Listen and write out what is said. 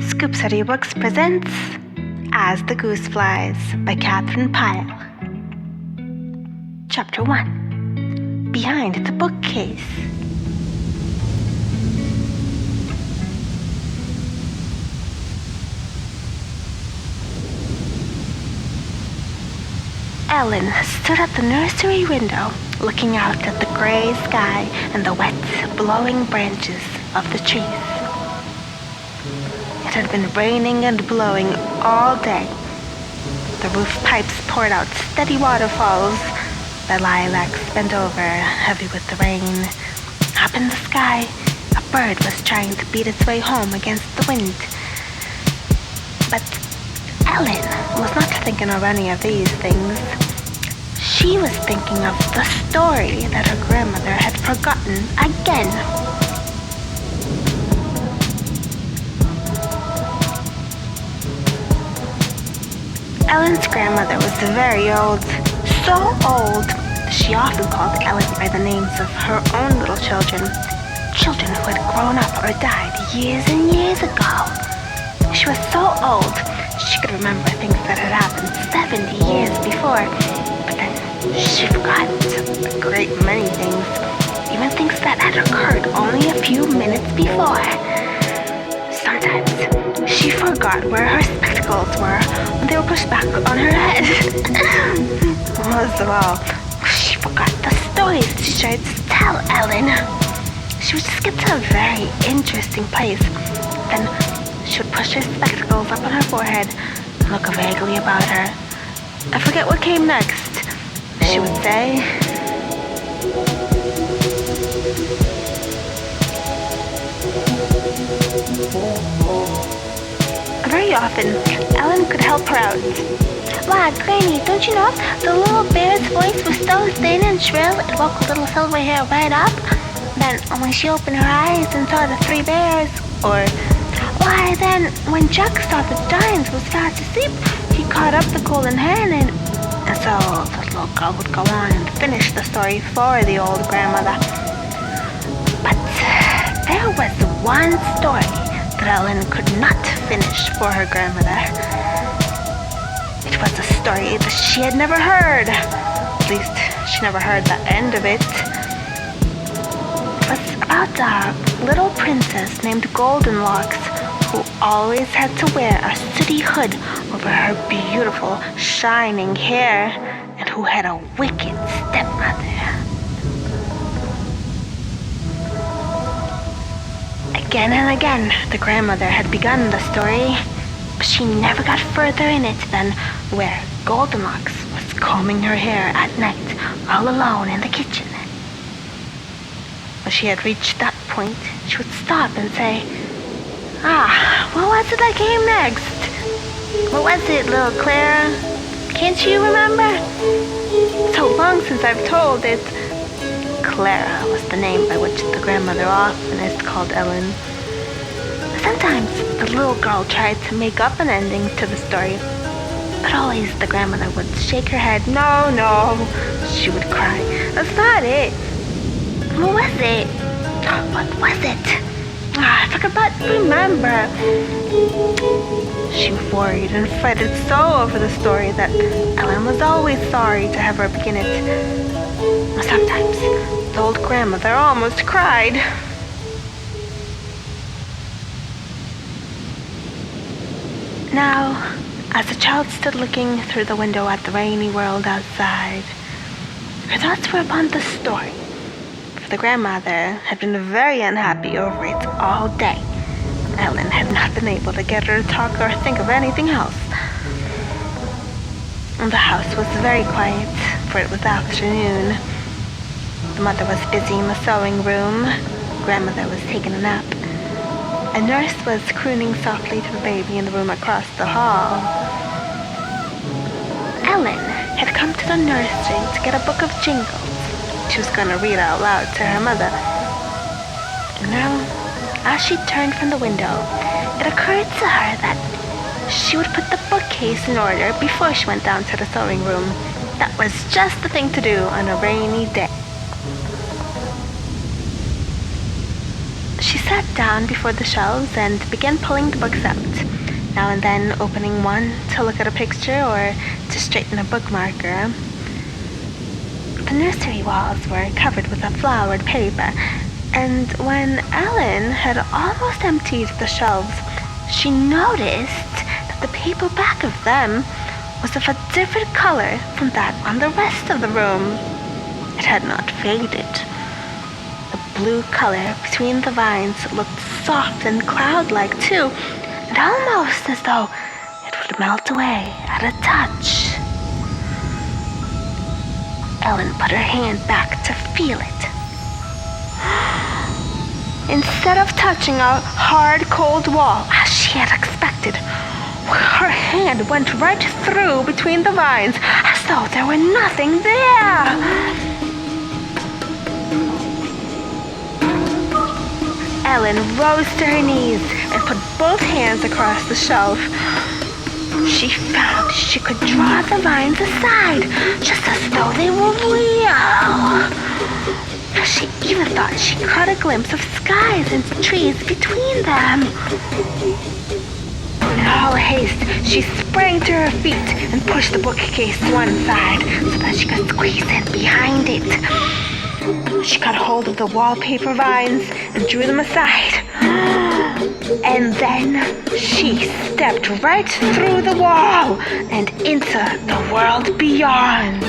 Scoops Audiobooks presents As the Goose Flies by Catherine Pyle. Chapter 1. Behind the Bookcase. Ellen stood at the nursery window, looking out at the gray sky and the wet, blowing branches of the trees. It had been raining and blowing all day. The roof pipes poured out steady waterfalls. The lilacs bent over, heavy with the rain. Up in the sky, a bird was trying to beat its way home against the wind. But Ellen was not thinking of any of these things. She was thinking of the story that her grandmother had forgotten again. Ellen's grandmother was very old, so old she often called Ellen by the names of her own little children who had grown up or died years and years ago. She was so old, she could remember things that had happened 70 years before, but then she forgot a great many things, even things that had occurred only a few minutes before. Sometimes she forgot where her spectacles were when they were pushed back on her head. Most of all, she forgot the stories she tried to tell Ellen. She would just get to a very interesting place. Then she would push her spectacles up on her forehead and look vaguely about her. I forget what came next. She would say, very often, Ellen could help her out. Why, Granny, don't you know? The little bear's voice was so thin and shrill, it woke little Silver Hair right up. Then, when she opened her eyes and saw the three bears, or, why, then, when Jack saw the giant was fast asleep, he caught up the golden hen and so the little girl would go on and finish the story for the old grandmother. But there was one story that Ellen could not finish for her grandmother. It was a story that she had never heard. At least, she never heard the end of it. It was about a little princess named Goldenlocks who always had to wear a sooty hood over her beautiful, shining hair, and who had a wicked stepmother. Again and again, the grandmother had begun the story, but she never got further in it than where Goldenlocks was combing her hair at night, all alone in the kitchen. When she had reached that point, she would stop and say, what was it that came next? What was it, little Clara? Can't you remember? So long since I've told it. Clara was the name by which the grandmother oftenest called Ellen. Sometimes the little girl tried to make up an ending to the story, but always the grandmother would shake her head. No, she would cry. That's not it. What was it? What was it? I forgot to remember. She worried and fretted so over the story that Ellen was always sorry to have her begin it. Sometimes the old grandmother almost cried. Now, as the child stood looking through the window at the rainy world outside, her thoughts were upon the story. The grandmother had been very unhappy over it all day. Ellen had not been able to get her to talk or think of anything else. The house was very quiet, for it was afternoon. The mother was busy in the sewing room. Grandmother was taking a nap. A nurse was crooning softly to the baby in the room across the hall. Ellen had come to the nursery to get a book of jingles. She was going to read out loud to her mother. Now, as she turned from the window, it occurred to her that she would put the bookcase in order before she went down to the sewing room. That was just the thing to do on a rainy day. She sat down before the shelves and began pulling the books out, now and then opening one to look at a picture or to straighten a bookmarker. The nursery walls were covered with a flowered paper, and when Ellen had almost emptied the shelves, she noticed that the paper back of them was of a different color from that on the rest of the room. It had not faded. The blue color between the vines looked soft and cloud-like too, and almost as though it would melt away at a touch. Ellen put her hand back to feel it. Instead of touching a hard, cold wall, as she had expected, her hand went right through between the vines, as though there were nothing there. Ellen rose to her knees and put both hands across the shelf. She found she could draw the vines aside, just as though they were real. She even thought she caught a glimpse of skies and trees between them. In all haste, she sprang to her feet and pushed the bookcase to one side so that she could squeeze in behind it. She got hold of the wallpaper vines and drew them aside. And then she stepped right through the wall and into the world beyond.